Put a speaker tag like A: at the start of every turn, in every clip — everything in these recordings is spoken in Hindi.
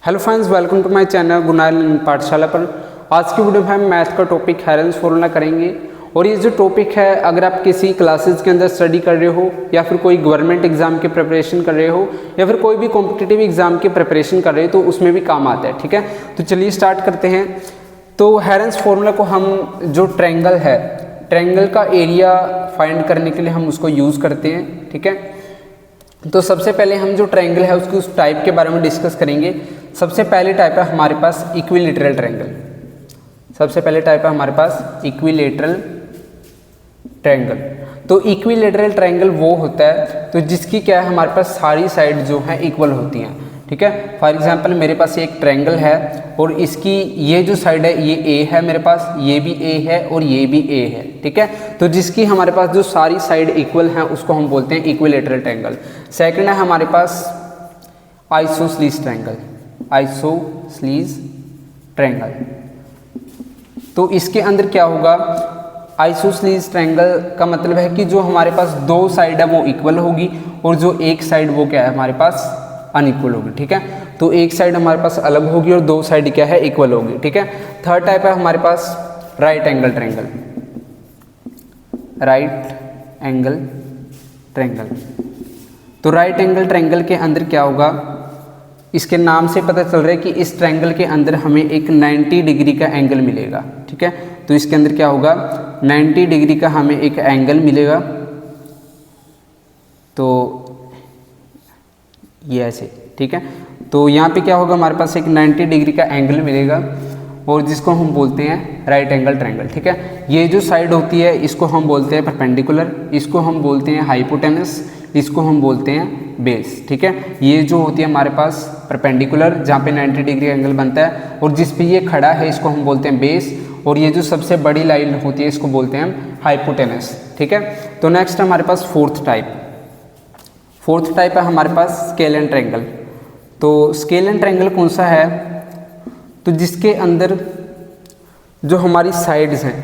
A: Hello friends, welcome to my channel Gunal Pathshala पर। आज की वीडियो में हम मैथ का टॉपिक हेरेंस फॉर्मूला करेंगे। और ये जो टॉपिक है, अगर आप किसी क्लासेस के अंदर स्टडी कर रहे हो या फिर कोई गवर्नमेंट एग्जाम की प्रिपरेशन कर रहे हो या फिर कोई भी कॉम्पिटिटिव एग्जाम की प्रिपरेशन कर रहे हो तो उसमें भी काम आता है। ठीक है, तो चलिए स्टार्ट करते हैं। तो हेरेंस फॉर्मूला को हम जो ट्रायंगल है, ट्रायंगल का एरिया फाइंड करने के लिए हम उसको यूज़ करते हैं। ठीक है, तो सबसे पहले हम जो ट्रायंगल है उसकी उस टाइप के बारे में डिस्कस करेंगे। सबसे पहले टाइप है हमारे पास इक्विलेटरल ट्रायंगल। सबसे पहले टाइप है हमारे पास इक्विलेटरल ट्रायंगल। तो इक्विलेटरल ट्रायंगल वो होता है तो जिसकी क्या है, हमारे पास सारी साइड जो है इक्वल होती हैं। ठीक है, फॉर एग्जांपल मेरे पास एक ट्रायंगल है और इसकी ये जो साइड है ये ए है, मेरे पास ये भी ए है और ये भी ए है। ठीक है, तो जिसकी हमारे पास जो सारी साइड इक्वल हैं उसको हम बोलते हैं इक्विलेटरल ट्रायंगल। सेकंड है हमारे पास आइसोसेलेस ट्रायंगल। आइसोसेलेस ट्रायंगल, तो इसके अंदर क्या होगा, आइसोसेलेस ट्रायंगल का मतलब है कि जो हमारे पास दो साइड है वो इक्वल होगी और जो एक साइड वो क्या है हमारे पास अनइक्वल होगी। ठीक है, तो एक साइड हमारे पास अलग होगी और दो साइड क्या है इक्वल होगी। ठीक है, थर्ड टाइप है हमारे पास right angle triangle. Right angle triangle, तो राइट एंगल ट्रायंगल के अंदर क्या होगा, इसके नाम से पता चल रहा है कि इस ट्रायंगल के अंदर हमें एक 90 डिग्री का एंगल मिलेगा। ठीक है, तो इसके अंदर क्या होगा, 90 डिग्री का हमें एक एंगल मिलेगा। तो ये ऐसे, ठीक है, तो यहाँ पे क्या होगा, हमारे पास एक 90 डिग्री का एंगल मिलेगा और जिसको हम बोलते हैं राइट एंगल ट्रायंगल। ठीक है, ये जो साइड होती है इसको हम बोलते हैं परपेंडिकुलर, इसको हम बोलते हैं हाइपोटेनस, इसको हम बोलते हैं बेस। ठीक है, ये जो होती है हमारे पास परपेंडिकुलर जहाँ पे 90 डिग्री एंगल बनता है और जिस पे ये खड़ा है इसको हम बोलते हैं बेस, और ये जो सबसे बड़ी लाइन होती है इसको बोलते हैं हम हाइपोटेनस। ठीक है, तो नेक्स्ट हमारे पास फोर्थ टाइप। फोर्थ टाइप है हमारे पास स्केल एंड ट्रायंगल। तो स्केल एंड ट्रायंगल कौन सा है, तो जिसके अंदर जो हमारी साइड्स हैं,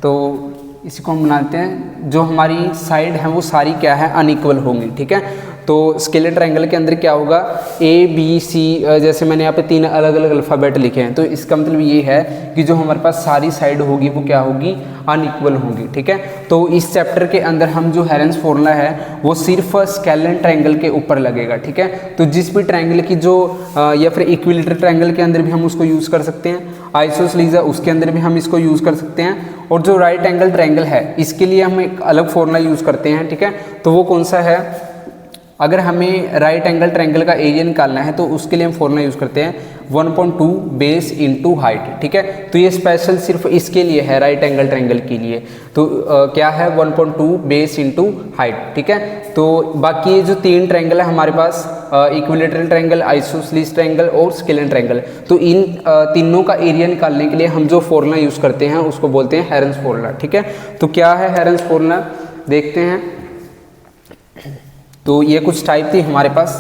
A: तो इसी को हम बनाते हैं, जो हमारी साइड है वो सारी क्या है अनइक्वल होंगी। ठीक है, तो स्केलर ट्रायंगल के अंदर क्या होगा, ए बी सी, जैसे मैंने यहाँ पे 3 अलग अलग अल्फ़ाबेट लिखे हैं, तो इसका मतलब ये है कि जो हमारे पास सारी साइड होगी वो क्या होगी, अनइक्वल होगी। ठीक है, तो इस चैप्टर के अंदर हम जो हेरेंस फॉर्मूला है वो सिर्फ स्केलर ट्रायंगल के ऊपर लगेगा। ठीक है, तो जिस भी ट्रायंगल की जो या फिर इक्विलेटरल ट्रायंगल के अंदर भी हम उसको यूज़ कर सकते हैं, आइसोसेलेस है उसके अंदर भी हम इसको यूज़ कर सकते हैं, और जो राइट एंगल ट्रायंगल है इसके लिए हम एक अलग फॉर्मूला यूज़ करते हैं। ठीक है, तो वो कौन सा है, अगर हमें राइट एंगल ट्रायंगल का एरिया निकालना है तो उसके लिए हम फॉर्मूला यूज़ करते हैं 1.2 बेस इंटू हाइट। ठीक है, तो ये स्पेशल सिर्फ इसके लिए है, राइट एंगल ट्रायंगल के लिए। तो क्या है 1.2 बेस इंटू हाइट। ठीक है, तो बाकी ये जो 3 ट्रायंगल है हमारे पास, इक्विलेटरल ट्रायंगल, आइसोसेलेस ट्रायंगल और स्केलर ट्रायंगल, तो इन तीनों का एरिया निकालने के लिए हम जो फॉर्मूला यूज़ करते हैं उसको बोलते हैं हेरेंस फॉर्मूला। ठीक है, तो क्या है हेरेंस फॉर्मूला देखते हैं। तो ये कुछ टाइप थी हमारे पास।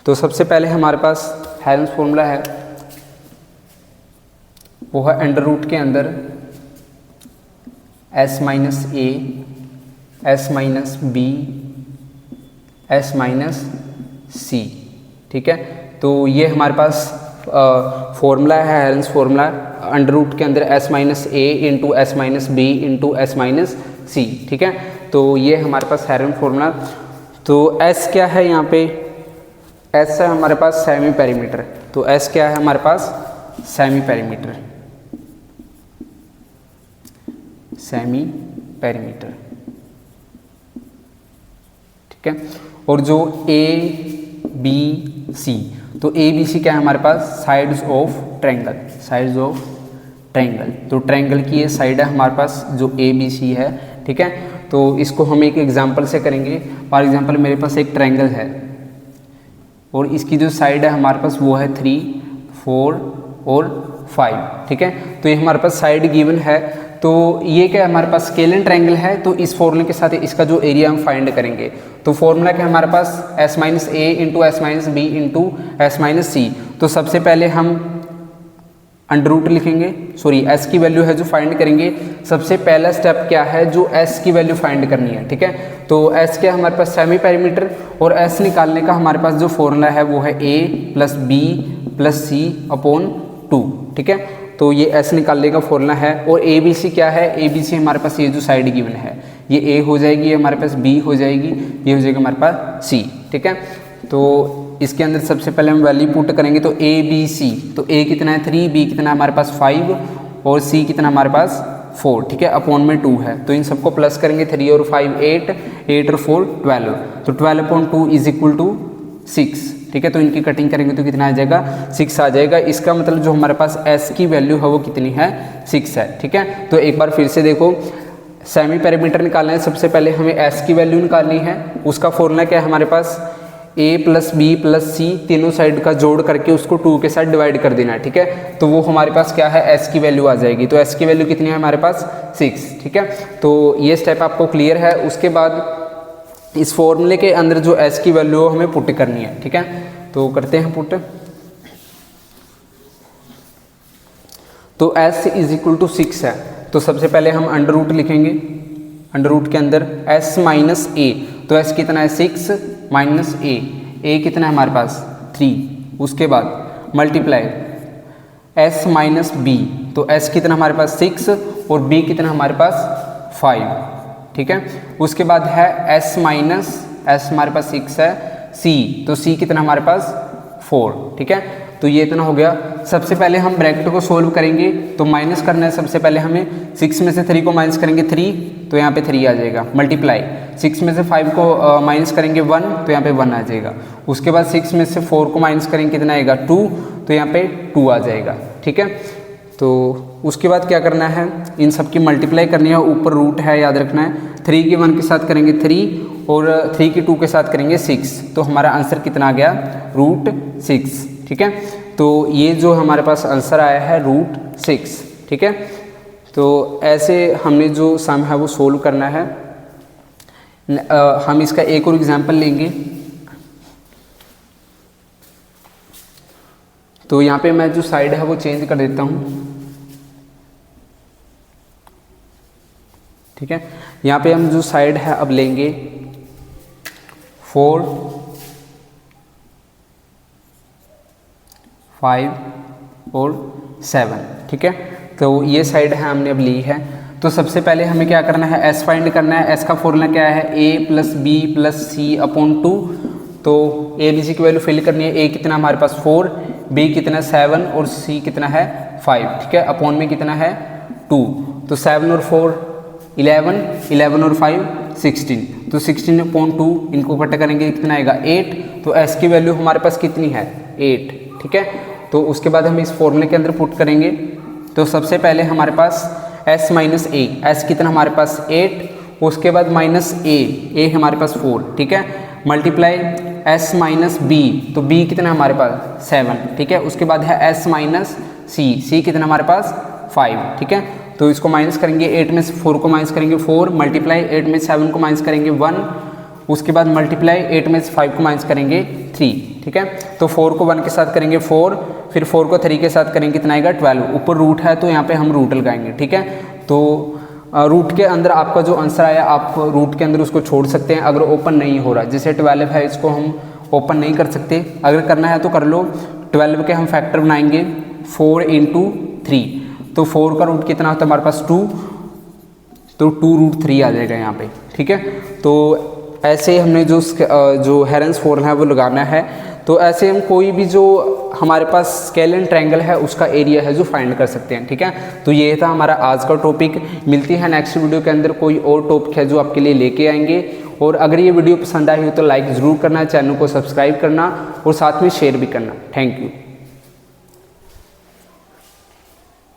A: तो सबसे पहले हमारे पास हेरेंस फॉर्मूला है वो है अंडर रूट के अंदर s minus A, s minus B, s minus C. ठीक है, तो ये हमारे पास फॉर्मूला है हेरेंस फॉर्मूला, अंडर रूट के अंदर s minus A into S minus B into S minus C. ठीक है, तो ये हमारे पास हेरेंस फॉर्मूला। तो s क्या है यहाँ पे, s है हमारे पास सेमी पेरीमीटर। तो s क्या है हमारे पास, सेमी पेरीमीटर, सेमी पेरीमीटर। ठीक है, और जो a b c, तो ए बी सी क्या है हमारे पास, sides of triangle, sides of triangle. तो ट्रायंगल की ये साइड है हमारे पास जो ए बी सी है। ठीक है, तो इसको हम एक एग्जांपल से करेंगे। फॉर एग्जांपल मेरे पास एक ट्रायंगल है और इसकी जो साइड है हमारे पास वो है 3, 4 और 5। ठीक है, तो ये हमारे पास साइड गिवन है। तो ये क्या है हमारे पास स्केलर ट्रायंगल है, तो इस फॉर्मूले के साथ इसका जो एरिया हम फाइंड करेंगे। तो फॉर्मूला क्या है हमारे पास, s minus A into S minus B into S minus C. तो सबसे पहले हम अंडर रूट लिखेंगे, सॉरी एस की वैल्यू है जो फाइंड करेंगे। सबसे पहला स्टेप क्या है, जो एस की वैल्यू फाइंड करनी है, ठीक है। तो एस क्या हमारे पास सेमी पेरीमीटर, और एस निकालने का हमारे पास जो फॉर्मूला है वो है ए प्लस बी प्लस सी अपॉन 2, ठीक है। तो ये एस निकालने का फॉर्मूला है। और ए बी सी क्या है, ए बी सी हमारे पास ये जो साइड गिवन है ये ए हो जाएगी, ये हमारे पास बी हो जाएगी, ये हो जाएगा हमारे पास सी, ठीक है। तो इसके अंदर सबसे पहले हम वैल्यू पुट करेंगे, तो ए बी सी, तो ए कितना है 3, बी कितना है हमारे पास 5 और सी कितना हमारे पास 4, ठीक है। अपॉन में 2 है, तो इन सबको प्लस करेंगे, 3 और 5 8, 8 और 4 12, तो 12/2 इज इक्वल टू 6, ठीक है। तो इनकी कटिंग करेंगे तो कितना आ जाएगा, 6 आ जाएगा। इसका मतलब जो हमारे पास एस की वैल्यू है वो कितनी है, 6 है, ठीक है। तो एक बार फिर से देखो, सेमी पेरीमीटर निकालना है, सबसे पहले हमें एस की वैल्यू निकालनी है। उसका फॉर्मूला क्या है हमारे पास, ए प्लस बी प्लस सी, तीनों साइड का जोड़ करके उसको 2 के साथ डिवाइड कर देना है, ठीक है। तो वो हमारे पास क्या है, एस की वैल्यू आ जाएगी। तो एस की वैल्यू कितनी है हमारे पास 6, ठीक है। तो ये स्टेप आपको क्लियर है। उसके बाद इस फॉर्मूले के अंदर जो एस की वैल्यू हमें पुट करनी है, ठीक है। तो करते हैं पुट। तो एस इज इक्वल टू 6 है, तो सबसे पहले हम अंडर रूट लिखेंगे। अंडर रूट के अंदर एस माइनस ए, तो एस कितना है 6 माइनस ए कितना है हमारे पास 3। उसके बाद मल्टीप्लाई एस माइनस बी, तो एस कितना हमारे पास 6 और बी कितना हमारे पास 5, ठीक है। उसके बाद है एस माइनस, एस हमारे पास 6 है, सी, तो सी कितना हमारे पास 4, ठीक है। तो ये इतना हो गया। सबसे पहले हम ब्रैकेट को सोल्व करेंगे, तो माइनस करना है सबसे पहले हमें। 6 में से 3 को माइनस करेंगे 3, तो यहाँ पे 3 आ जाएगा। मल्टीप्लाई 6 में से 5 को माइनस करेंगे 1, तो यहाँ पे 1 आ जाएगा। उसके बाद 6 में से 4 को माइनस करेंगे कितना आएगा 2, तो यहाँ पे 2 आ जाएगा, ठीक है। तो उसके बाद क्या करना है, इन सब की मल्टीप्लाई करनी है, ऊपर रूट है याद रखना है। 3 की 1 के साथ करेंगे 3 और 3 की 2 के साथ करेंगे 6, तो हमारा आंसर कितना आ गया √6, ठीक है। तो ये जो हमारे पास आंसर आया है √6, ठीक है। तो ऐसे हमने जो सम है वो सोल्व करना है। हम इसका एक और एग्जांपल लेंगे। तो यहाँ पे मैं जो साइड है वो चेंज कर देता हूँ, ठीक है। यहाँ पे हम जो साइड है अब लेंगे 4 5 और 7, ठीक है। तो ये साइड है हमने अब ली है। तो सबसे पहले हमें क्या करना है, एस फाइंड करना है। एस का फॉर्मूला क्या है, ए प्लस बी प्लस सी अपॉन 2। तो ए बी सी की वैल्यू फिल करनी है। ए कितना हमारे पास 4, बी कितना 7 और सी कितना है 5, ठीक है। अपॉन में कितना है 2, तो 7 और 4 11, 11 और 5 16, तो 16 अपॉन 2 इनको इकट्ठा करेंगे कितना आएगा 8। तो एस की वैल्यू हमारे पास कितनी है 8, ठीक है। तो उसके बाद हम इस फॉर्मूले के अंदर पुट करेंगे। तो सबसे पहले हमारे पास s माइनस ए, एस कितना हमारे पास 8, उसके बाद माइनस ए हमारे पास 4, ठीक है। मल्टीप्लाई s माइनस बी, तो b कितना हमारे पास 7, ठीक है। उसके बाद है s माइनस सी कितना हमारे पास 5, ठीक है। तो इसको माइनस करेंगे, 8 में से 4 को माइनस करेंगे 4, मल्टीप्लाई 8 में 7 को माइनस करेंगे 1, उसके बाद मल्टीप्लाई 8 में से 5 को माइनस करेंगे 3, ठीक है। तो 4 को 1 के साथ करेंगे 4, फिर 4 को 3 के साथ करेंगे कितना आएगा 12। ऊपर रूट है तो यहाँ पे हम रूट लगाएंगे, ठीक है। तो रूट के अंदर आपका जो आंसर आया आप रूट के अंदर उसको छोड़ सकते हैं अगर ओपन नहीं हो रहा। जैसे 12 है, इसको हम ओपन नहीं कर सकते, अगर करना है तो कर लो। 12 के हम फैक्टर बनाएंगे 4 × 3, तो 4 का रूट कितना होता है हमारे पास 2, तो 2√3 आ जाएगा यहाँ पे, ठीक है। तो ऐसे हमने जो हेरेंस फॉर्मूला है वो लगाना है। तो ऐसे हम कोई भी जो हमारे पास स्केलियन ट्रायंगल है उसका एरिया है जो फाइंड कर सकते हैं, ठीक है। तो ये था हमारा आज का टॉपिक। मिलती है नेक्स्ट वीडियो के अंदर कोई और टॉपिक है जो आपके लिए लेके आएंगे। और अगर ये वीडियो पसंद आई हो तो लाइक ज़रूर करना, चैनल को सब्सक्राइब करना और साथ में शेयर भी करना। Thank you.